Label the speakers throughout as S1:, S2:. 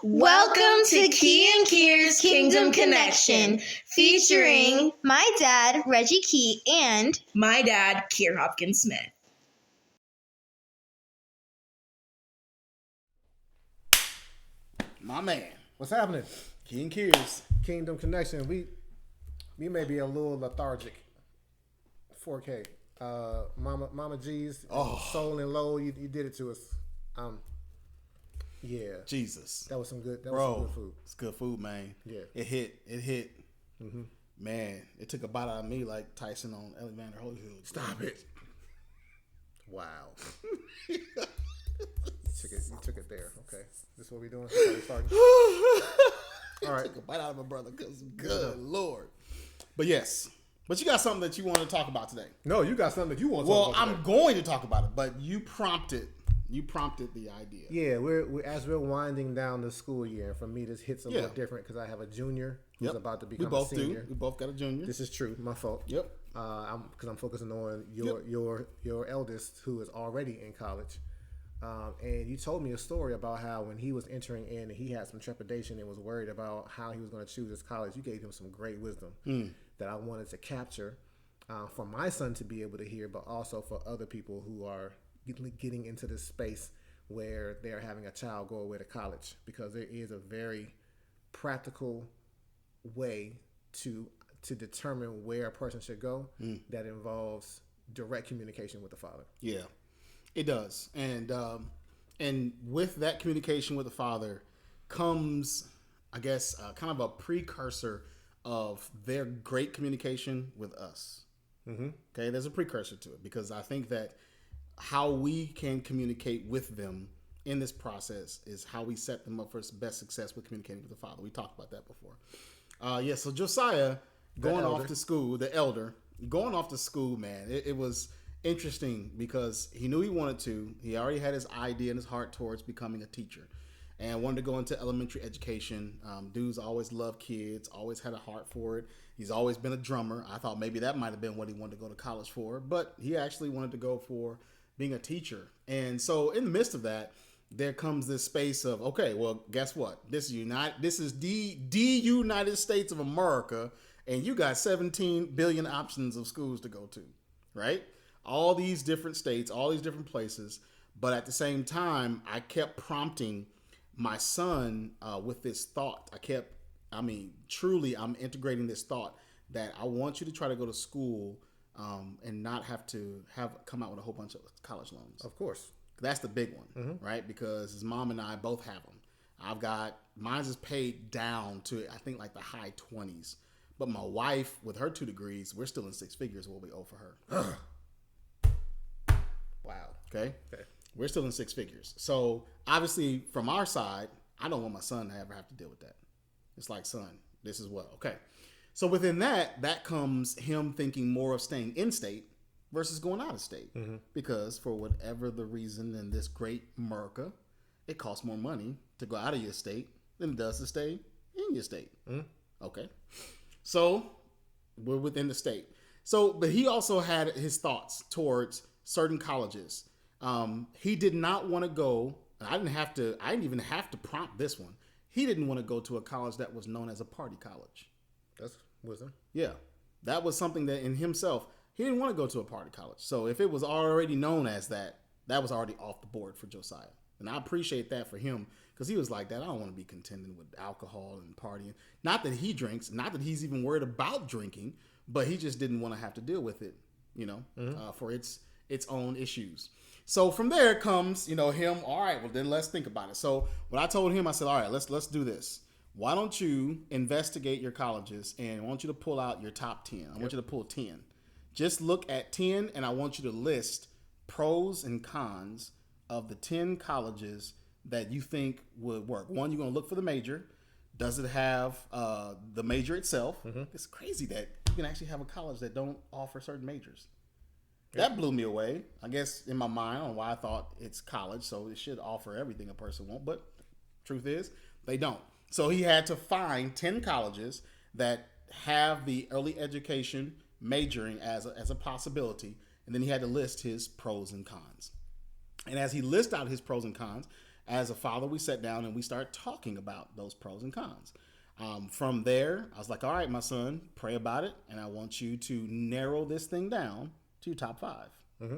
S1: Welcome to Key and Kier's Kingdom Connection, featuring
S2: my dad, Reggie Key, and
S1: my dad, Kier Hopkins Smith.
S3: My man.
S4: What's happening?
S3: Key and Kier's
S4: Kingdom Connection. We may be a little lethargic. 4K. Mama G's, Soul and Low, you did it to us. Yeah.
S3: Jesus.
S4: That was some good.
S3: Bro,
S4: was some good food.
S3: It's good food, man.
S4: Yeah.
S3: It hit.
S4: Mm-hmm.
S3: Man, it took a bite out of me like Tyson on Evander Holyfield.
S4: Stop it. Wow. You took it there. Okay. This is what we doing? All right.
S3: Took a bite out of my brother because good Lord. But yes. But you got something that you want to talk about today.
S4: No, you got something that you want to talk about.
S3: Well, I'm going to talk about it, but you prompted the idea.
S4: Yeah, we're as we're winding down the school year, and for me this hits a little different because I have a junior who's about to become a senior.
S3: We both got a junior.
S4: This is true. My fault.
S3: Yep.
S4: Because I'm focusing on your eldest who is already in college. And you told me a story about how when he was entering in, he had some trepidation and was worried about how he was going to choose his college. You gave him some great wisdom that I wanted to capture for my son to be able to hear, but also for other people who are getting into this space where they're having a child go away to college, because there is a very practical way to determine where a person should go that involves direct communication with the father.
S3: Yeah, it does. And with that communication with the father comes, I guess, kind of a precursor of their great communication with us. Mm-hmm. Okay, there's a precursor to it, because I think that how we can communicate with them in this process is how we set them up for best success with communicating with the father. We talked about that before. So Josiah going off to school, the elder, going off to school, man, it was interesting because he knew he wanted to. He already had his idea in his heart towards becoming a teacher and wanted to go into elementary education. Dude's always loved kids, always had a heart for it. He's always been a drummer. I thought maybe that might have been what he wanted to go to college for, but he actually wanted to go for being a teacher. And so in the midst of that, there comes this space of, okay, well, guess what? This is the United States of America, and you got 17 billion options of schools to go to, right? All these different states, all these different places. But at the same time, I kept prompting my son with this thought. Truly, I'm integrating this thought that I want you to try to go to school and not have to come out with a whole bunch of college loans.
S4: Of course.
S3: That's the big one, right? Because his mom and I both have them. Mine's is paid down to, I think, like the high 20s. But my wife, with her 2 degrees, we're still in 6 figures what we owe for her.
S4: Wow.
S3: Okay. We're still in 6 figures. So obviously from our side, I don't want my son to ever have to deal with that. It's like, son, this is what, okay. So within that comes him thinking more of staying in state versus going out of state. Because for whatever the reason in this great America, it costs more money to go out of your state than it does to stay in your state. Okay. So we're within the state. So, but he also had his thoughts towards certain colleges. He did not want to go. I didn't even have to prompt this one. He didn't want to go to a college that was known as a party college.
S4: That's wisdom.
S3: Yeah. That was something that in himself, he didn't want to go to a party college. So if it was already known as that was already off the board for Josiah. And I appreciate that for him, because he was like that. I don't want to be contending with alcohol and partying. Not that he drinks, not that he's even worried about drinking, but he just didn't want to have to deal with it, for its own issues. So from there comes, him, all right, well then let's think about it. So what I told him, I said, all right, let's do this. Why don't you investigate your colleges, and I want you to pull out your top 10. I want you to pull 10. Just look at 10, and I want you to list pros and cons of the 10 colleges that you think would work. One, you're going to look for the major. Does it have the major itself? It's crazy that you can actually have a college that don't offer certain majors. That blew me away. I guess in my mind on why I thought it's college, so it should offer everything a person wants. But truth is, they don't. So he had to find 10 colleges that have the early education majoring as a possibility, and then he had to list his pros and cons. And as he lists out his pros and cons, as a father, we sat down and we started talking about those pros and cons. From there, I was like, all right, my son, pray about it. And I want you to narrow this thing down to top 5. Mm-hmm.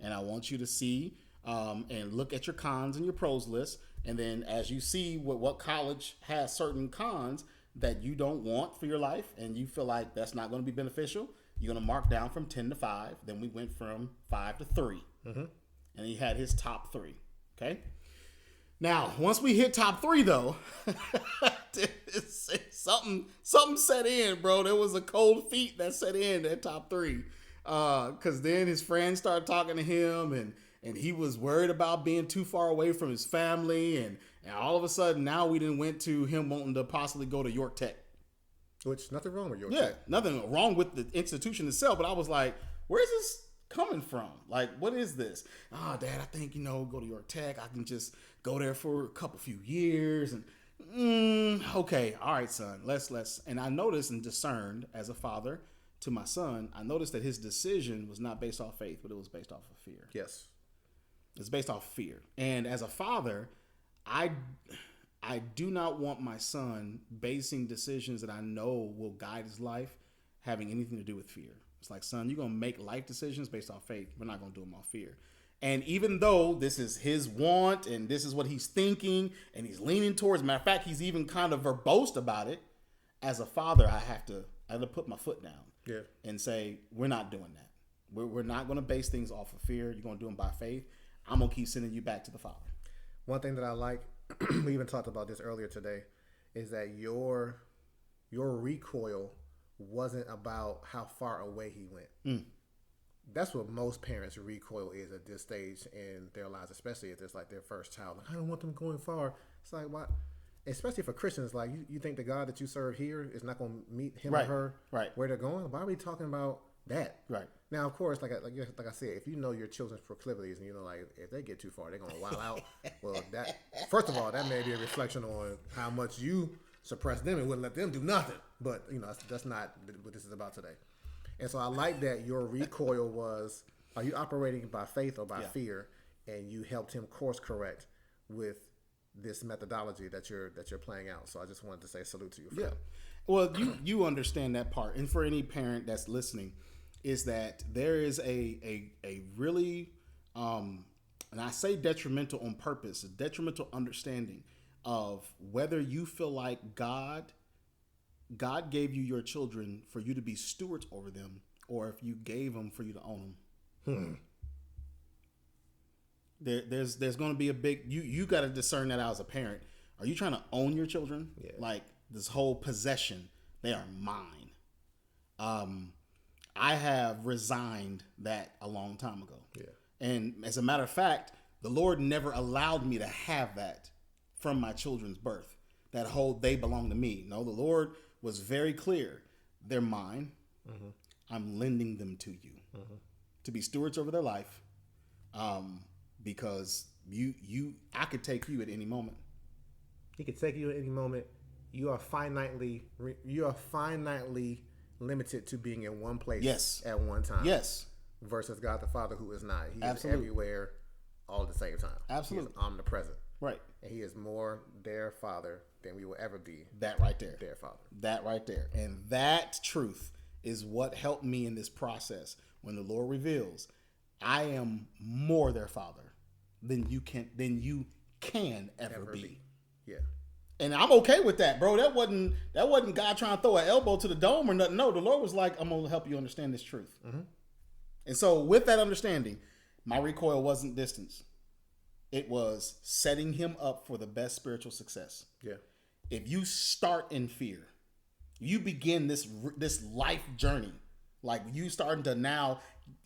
S3: And I want you to see and look at your cons and your pros list. And then as you see what college has certain cons that you don't want for your life and you feel like that's not going to be beneficial, you're going to mark down from 10 to 5. Then we went from 5 to 3. Mm-hmm. And he had his top 3. Okay. Now, once we hit top 3, though, something set in, bro. There was a cold feet that set in at top 3. Because then his friends started talking to him, and he was worried about being too far away from his family. And all of a sudden, now we didn't went to him wanting to possibly go to York Tech.
S4: Which, nothing wrong with York Tech.
S3: Yeah, nothing wrong with the institution itself. But I was like, where's this coming from? Like, what is this? Oh, Dad, I think, go to York Tech. I can just go there for a few years. And okay, all right, son, let's. And I noticed and discerned as a father to my son, I noticed that his decision was not based off faith, but it was based off of fear.
S4: Yes.
S3: It's based off fear. And as a father, I do not want my son basing decisions that I know will guide his life having anything to do with fear. It's like, son, you're going to make life decisions based off faith. We're not going to do them off fear. And even though this is his want and this is what he's thinking and he's leaning towards, matter of fact, he's even kind of verbose about it. As a father, I have to put my foot down and say, we're not doing that. We're not going to base things off of fear. You're going to do them by faith. I'm going to keep sending you back to the Father.
S4: One thing that I like, we even talked about this earlier today, is that your recoil wasn't about how far away he went. That's what most parents' recoil is at this stage in their lives, especially if it's like their first child. Like, I don't want them going far. It's like, what? Especially for Christians, like you think the God that you serve here is not going to meet him or her where they're going? Why are we talking about that? Right. Now, of course, like I said, if you know your children's proclivities and like if they get too far, they're going to wild out. Well, that first of all, that may be a reflection on how much you suppress them and wouldn't let them do nothing. But that's not what this is about today. And so I like that your recoil was: are you operating by faith or by fear? And you helped him course correct with this methodology that you're playing out. So I just wanted to say salute to you for that.
S3: Well, you understand that part. And for any parent that's listening, is that there is a really and I say detrimental on purpose, a detrimental understanding of whether you feel like God gave you your children for you to be stewards over them, or if you gave them for you to own them. There's going to be a big, you got to discern that out as a parent. Are you trying to own your children? Yeah. Like this whole possession, they are mine. I have resigned that a long time ago. Yeah. And as a matter of fact, the Lord never allowed me to have that from my children's birth. That whole they belong to me. No, the Lord was very clear. They're mine. Mm-hmm. I'm lending them to you to be stewards over their life. Because I could take you at any moment.
S4: He could take you at any moment. You are finitely limited to being in one place at one time. Yes. Versus God the Father, who is not. He is everywhere all at the same time. Absolutely. He is omnipresent. Right. And he is more their Father than we will ever be.
S3: That right there.
S4: Their Father.
S3: That right there. And that truth is what helped me in this process. When the Lord reveals, I am more their Father than you can ever be. Yeah. And I'm okay with that, bro. That wasn't God trying to throw an elbow to the dome or nothing. No, the Lord was like, I'm going to help you understand this truth. Mm-hmm. And so with that understanding, my recoil wasn't distance. It was setting him up for the best spiritual success. Yeah. If you start in fear, you begin this life journey, like you starting to now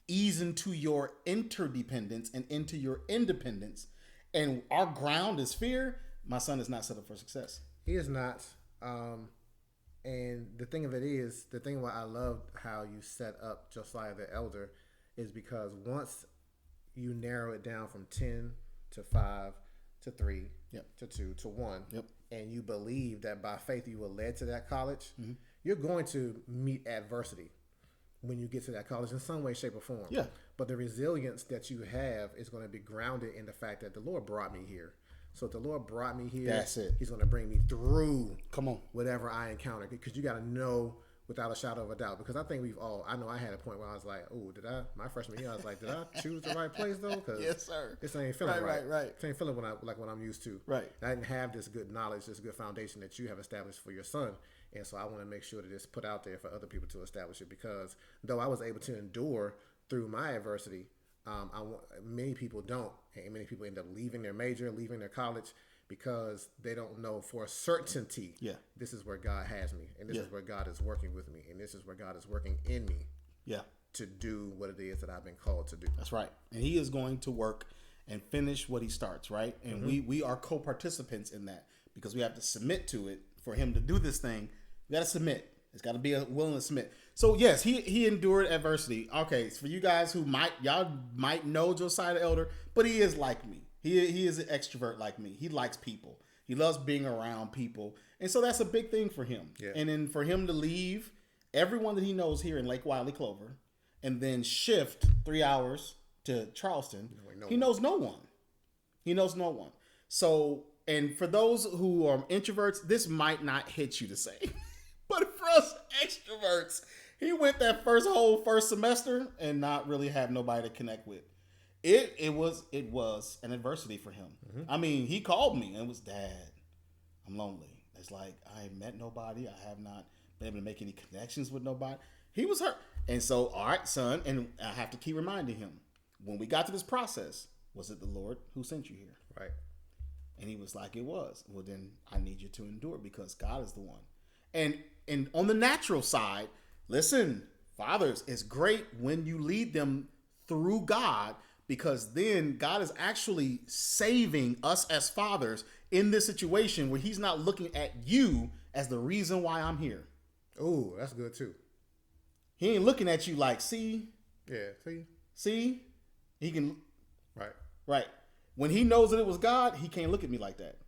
S3: ease into your interdependence and into your independence, and our ground is fear, my son is not set up for success.
S4: He is not. And the thing of it is, the thing why I love how you set up Josiah the elder is because once you narrow it down from 10 to 5 to 3 to 2 to 1, and you believe that by faith you were led to that college, you're going to meet adversity when you get to that college in some way, shape, or form. Yeah. But the resilience that you have is going to be grounded in the fact that the Lord brought me here. So if the Lord brought me here,
S3: that's it.
S4: He's going to bring me through.
S3: Come on,
S4: whatever I encounter, because you got to know without a shadow of a doubt. Because I think I know I had a point where I was like, oh, my freshman year, I was like, did I choose the right place though? Because
S3: yes, sir.
S4: This ain't feeling right.
S3: Right.
S4: This ain't feeling what I'm used to.
S3: Right.
S4: I didn't have this good knowledge, this good foundation that you have established for your son. And so I want to make sure that it's put out there for other people to establish it. Because though I was able to endure through my adversity, many people don't, and many people end up leaving their major, leaving their college, because they don't know for certainty, this is where God has me, and this is where God is working with me, and this is where God is working in me, to do what it is that I've been called to do.
S3: That's right, and He is going to work and finish what He starts, right? And we are co-participants in that, because we have to submit to it. For Him to do this thing, you got to submit. It's got to be willing to submit. So yes, he endured adversity. Okay, so for you guys who y'all might know Josiah the Elder, but he is like me. He is an extrovert like me. He likes people. He loves being around people. And so that's a big thing for him. Yeah. And then for him to leave everyone that he knows here in Lake Wiley Clover and then shift 3 hours to Charleston, he knows no one. He knows no one. So, and for those who are introverts, this might not hit you to say. But for us extroverts, he went that first semester and not really have nobody to connect with. It was an adversity for him. I mean, he called me and was, Dad, I'm lonely. It's like, I ain't met nobody. I have not been able to make any connections with nobody. He was hurt. And so, all right, son, and I have to keep reminding him, when we got to this process, was it the Lord who sent you here?
S4: Right.
S3: And he was like, it was. Well, then I need you to endure, because God is the one. And on the natural side, listen, fathers, it's great when you lead them through God, because then God is actually saving us as fathers in this situation where He's not looking at you as the reason why I'm here.
S4: Oh, that's good too.
S3: He ain't looking at you like, see?
S4: Yeah,
S3: See? He can...
S4: Right.
S3: When He knows that it was God, He can't look at me like that,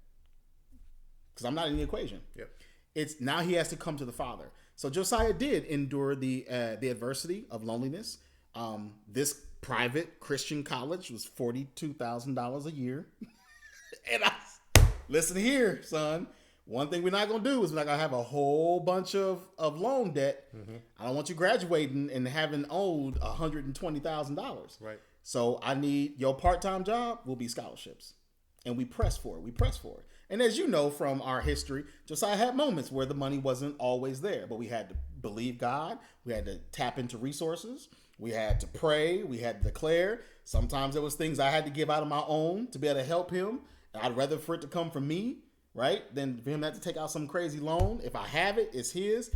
S3: because I'm not in the equation.
S4: Yep.
S3: It's now He has to come to the Father. So Josiah did endure the adversity of loneliness. This private Christian college was $42,000 a year. And listen here, son. One thing we're not going to do is we're not going to have a whole bunch of loan debt. I don't want you graduating and having owed $120,000.
S4: Right.
S3: So I need your part-time job will be scholarships. And we press for it. And as you know from our history, Josiah had moments where the money wasn't always there, but we had to believe God. We had to tap into resources. We had to pray. We had to declare. Sometimes there was things I had to give out of my own to be able to help him. I'd rather for it to come from me, right, than for him to have to take out some crazy loan. If I have it, it's his.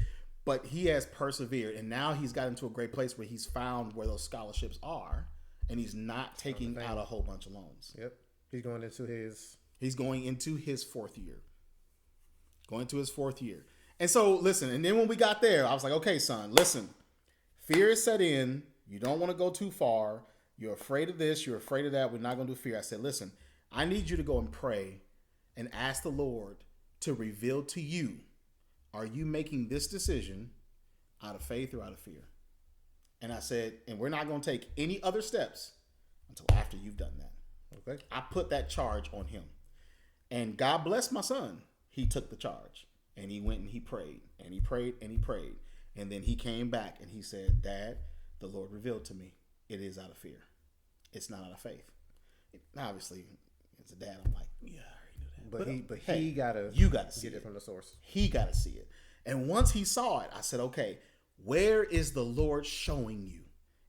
S3: But he has persevered, and now he's got into a great place where he's found where those scholarships are, and he's not taking out a whole bunch of loans.
S4: Yep. He's going into his fourth year. And so, listen, and then when we got there, I was like, okay, son, listen, fear is set in. You don't want to go too far. You're afraid of this. You're afraid of that. We're not going to do fear. I said, listen, I need you to go and pray and ask the Lord to reveal to you, are you making this decision out of faith or out of fear? And I said, and we're not going to take any other steps until after you've done that. Okay.
S3: I put that charge on him. And God bless my son. He took the charge. And he went and he prayed. And he prayed and he prayed. And then he came back and he said, Dad, the Lord revealed to me, it is out of fear. It's not out of faith. Obviously, as a dad, I'm like, yeah, I already knew that.
S4: But he gotta
S3: see
S4: get it from the source.
S3: He gotta see it. And once he saw it, I said, okay, where is the Lord showing you?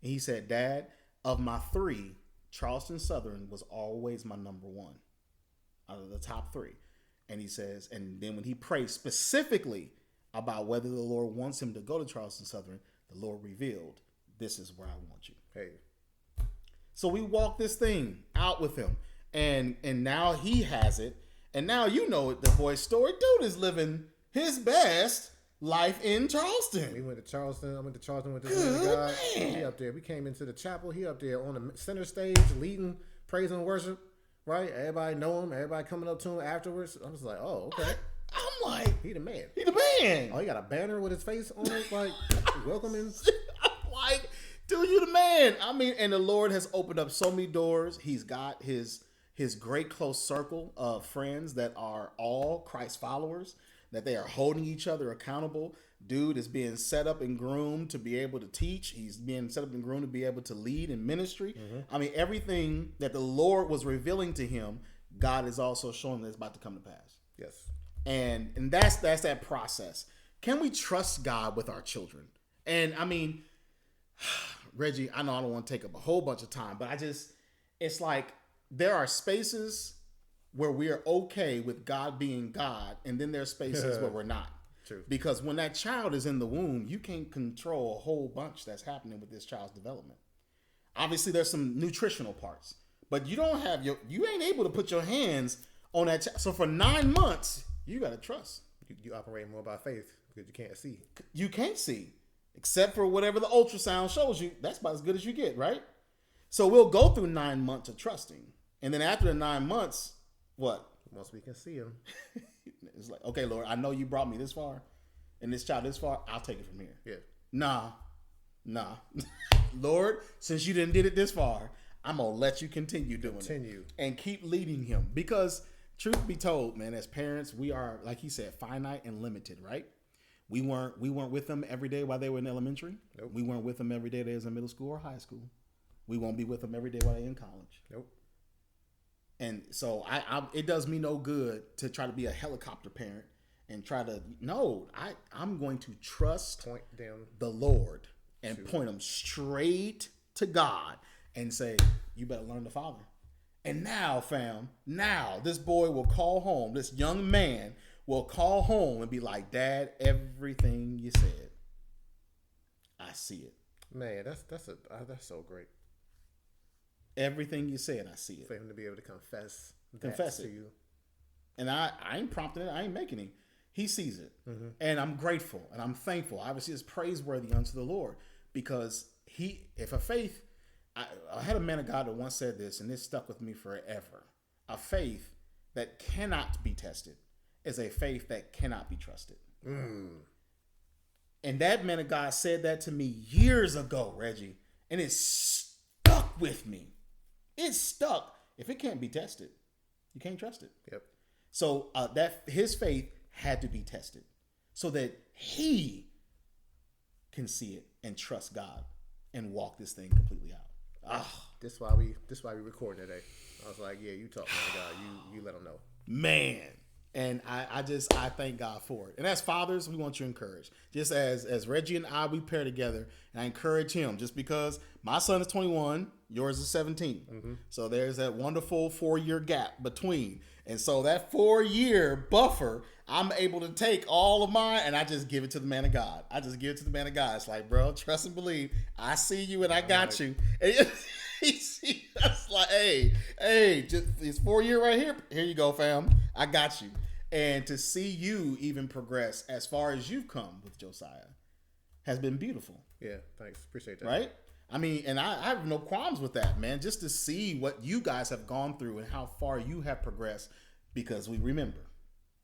S3: And he said, Dad, of my three, Charleston Southern was always my number one out of the top three. And he says, and then when he prays specifically about whether the Lord wants him to go to Charleston Southern, the Lord revealed, this is where I want you.
S4: Hey.
S3: So we walked this thing out with him, and now he has it. And now you know the boy's story. Dude is living his best life in Charleston.
S4: We went to Charleston. I went to Charleston with the God. He up there. We came into the chapel. He up there on the center stage leading praise and worship. Right? Everybody know him. Everybody coming up to him afterwards. I was like, oh, okay.
S3: I'm like,
S4: he the man.
S3: He the man.
S4: Oh, he got a banner with his face on it, like welcoming.
S3: I'm like, dude, you the man. I mean, and the Lord has opened up so many doors. He's got his his great close circle of friends that are all Christ followers, that they are holding each other accountable. Dude is being set up and groomed to be able to teach. He's being set up and groomed to be able to lead in ministry. I mean, everything that the Lord was revealing to him, God is also showing that it's about to come to pass.
S4: Yes.
S3: And that's that process. Can we trust God with our children? And I mean, Reggie, I know I don't want to take up a whole bunch of time, but it's like there are spaces where we are okay with God being God, and then there are spaces where we're not.
S4: True.
S3: Because when that child is in the womb, you can't control a whole bunch that's happening with this child's development. Obviously, there's some nutritional parts, but you ain't able to put your hands on that child. So for 9 months, you got to trust.
S4: You operate more by faith because you can't see.
S3: You can't see, except for whatever the ultrasound shows you. That's about as good as you get, right? So we'll go through 9 months of trusting. And then after the 9 months, what?
S4: Once we can see him.
S3: It's like, okay, Lord, I know you brought me this far and this child this far. I'll take it from here.
S4: Yeah.
S3: Nah. Lord, since you didn't did it this far, I'm going to let you continue doing it. And keep leading him. Because truth be told, man, as parents, we are, like he said, finite and limited, right? We weren't with them every day while they were in elementary.
S4: Nope.
S3: We weren't with them every day they was in middle school or high school. We won't be with them every day while they're in college.
S4: Nope.
S3: And so it does me no good to try to be a helicopter parent and try to, I'm going to trust the Lord and point them straight to God and say, you better learn the Father. And now, fam, this boy will call home, this young man will call home and be like, Dad, everything you said, I see it.
S4: Man, that's so great.
S3: Everything you said, I see it.
S4: For him to be able to confess
S3: it
S4: to you. And
S3: I ain't prompting it. I ain't making him. He sees it. Mm-hmm. And I'm grateful and I'm thankful. Obviously, it's praiseworthy unto the Lord because I had a man of God that once said this, and this stuck with me forever. A faith that cannot be tested is a faith that cannot be trusted. And that man of God said that to me years ago, Reggie, and it stuck with me. It's stuck. If it can't be tested, you can't trust it.
S4: Yep.
S3: So that his faith had to be tested so that he can see it and trust God and walk this thing completely out.
S4: This is why we recording today. I was like, yeah, you talk, man, God. You let them know.
S3: Man. And I thank God for it. And as fathers, we want you encouraged. Just as Reggie and I, we pair together, and I encourage him just because my son is 21, yours is 17. Mm-hmm. So there's that wonderful 4-year gap between. And so that 4-year buffer, I'm able to take all of mine and I just give it to the man of God. It's like, bro, trust and believe. I see you and I got you. And that's like, hey, just it's 4 year right here. Here you go, fam. I got you. And to see you even progress as far as you've come with Josiah has been beautiful.
S4: Yeah, thanks. Appreciate that.
S3: Right? I mean, and I have no qualms with that, man. Just to see what you guys have gone through and how far you have progressed, because we remember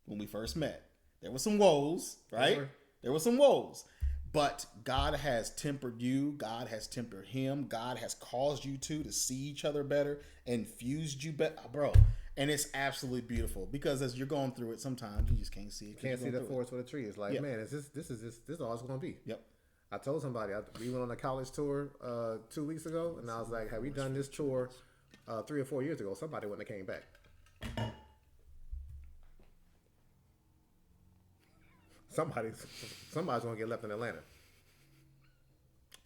S3: when we first met, there were some woes, right?
S4: Sure.
S3: There were some woes. But God has tempered you. God has tempered him. God has caused you to see each other better and fused you better. Bro, and it's absolutely beautiful because as you're going through it, sometimes you just can't see it.
S4: You can't see the forest for the tree. It's like, man, this is all it's going to be.
S3: Yep.
S4: I told somebody, we went on a college tour 2 weeks ago, and I was like, have we done this tour 3 or 4 years ago? Somebody wouldn't have came back. Somebody's going to get left in Atlanta.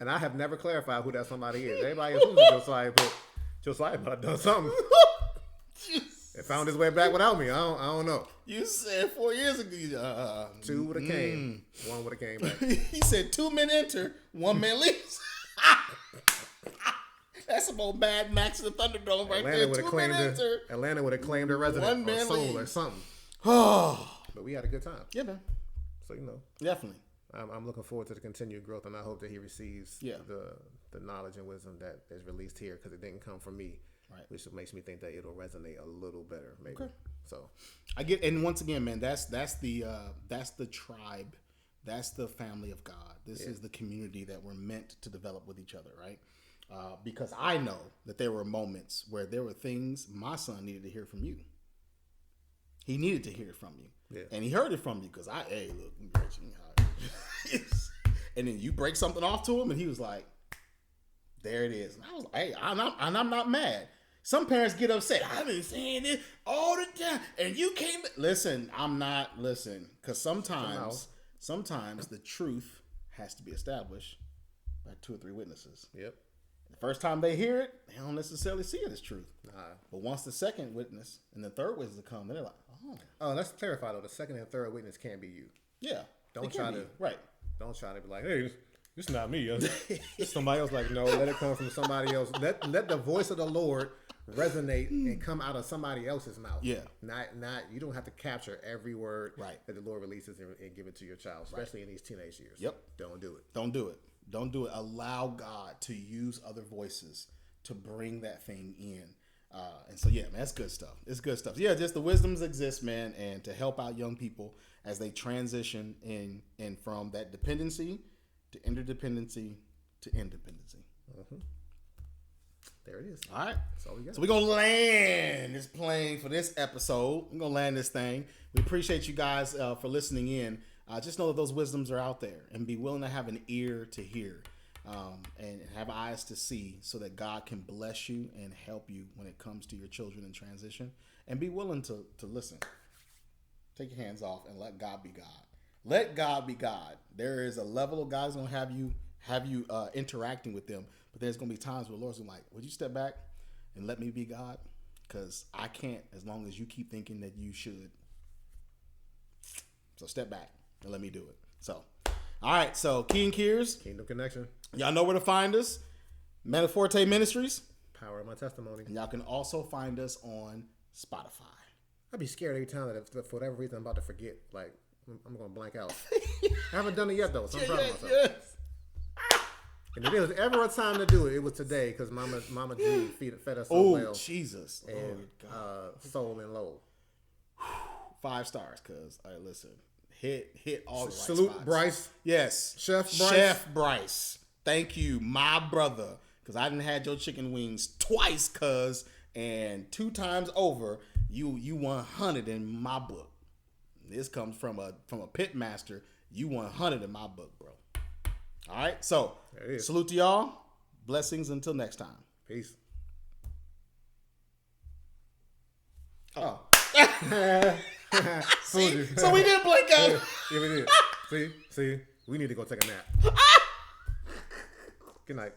S4: And I have never clarified who that somebody is. Everybody assumes it's Josiah, but Josiah might have done something. It found his way back without me. I don't know.
S3: You said 4 years ago.
S4: 2 would have came. 1 would have came back.
S3: He said 2 men enter, 1 man leaves. That's some old Mad Max in the Thunderdome right there. 2 men enter.
S4: Atlanta would have claimed their resident
S3: 1 man
S4: or soul
S3: leaves.
S4: or something. But we had a good time.
S3: Yeah, man.
S4: So,
S3: Definitely.
S4: I'm looking forward to the continued growth, and I hope that he receives the knowledge and wisdom that is released here, because it didn't come from me, right? Which makes me think that it'll resonate a little better, maybe. Okay. So
S3: I get, and once again, man, that's the tribe, that's the family of God. This is the community that we're meant to develop with each other, right? because I know that there were moments where there were things my son needed to hear from you. He needed to hear it from you.
S4: Yeah.
S3: And he heard it from you because hey, look, and then you break something off to him and he was like, there it is. And I was like, hey, I'm not mad. Some parents get upset. I've been saying this all the time and you came. Listen, I'm not, because sometimes the truth has to be established by 2 or 3 witnesses.
S4: Yep.
S3: The first time they hear it, they don't necessarily see it as truth.
S4: Nah.
S3: But once the second witness and the third witness come, then they're like,
S4: oh, let's clarify though. The second and third witness can't be you.
S3: yeah.
S4: Don't try to
S3: right.
S4: Don't try to be like, hey, it's not me. It's somebody else. Like, no, let it come from somebody else. Let the voice of the Lord resonate and come out of somebody else's mouth.
S3: Yeah.
S4: Not you don't have to capture every word
S3: right.
S4: that the Lord releases and give it to your child, especially in these teenage years.
S3: Yep.
S4: Don't do it.
S3: Don't do it. Don't do it. Allow God to use other voices to bring that thing in. And so, yeah, man, that's good stuff. It's good stuff. Yeah, just the wisdoms exist, man, and to help out young people as they transition in from that dependency to interdependency to independency.
S4: Mm-hmm. There it is.
S3: All right.
S4: That's all we got.
S3: So we're going to land this plane for this episode. We're going to land this thing. We appreciate you guys for listening in. Just know that those wisdoms are out there and be willing to have an ear to hear and have eyes to see so that God can bless you and help you when it comes to your children in transition. And be willing to listen. Take your hands off and let God be God. Let God be God. There is a level of God's going to have you interacting with them. But there's going to be times where the Lord's going to be like, would you step back and let me be God? Because I can't as long as you keep thinking that you should. So step back and let me do it. So, all right. So Key and Kiers.
S4: Kingdom Connection.
S3: Y'all know where to find us. Metaforte Ministries.
S4: Power of my testimony.
S3: And y'all can also find us on Spotify.
S4: I'd be scared every time that for whatever reason I'm about to forget. Like, I'm going to blank out. I haven't done it yet, though. So I'm proud of myself.
S3: Yes.
S4: And if there was ever a time to do it, it was today because Mama G fed us so well.
S3: Oh, Jesus.
S4: And Soul and Low.
S3: 5 stars, cuz. All right, listen. Hit all the right
S4: Salute
S3: spots.
S4: Bryce.
S3: Yes.
S4: Chef Bryce.
S3: Chef Bryce. Thank you, my brother. Because I done had your chicken wings twice, cuz. And 2 times over, you 100 in my book. This comes from a pit master. You 100 in my book, bro. All right, so salute to y'all. Blessings until next time.
S4: Peace.
S3: Oh.
S4: See,
S3: so we did blink out.
S4: Yeah, we did. See, we need to go take a nap. Good night.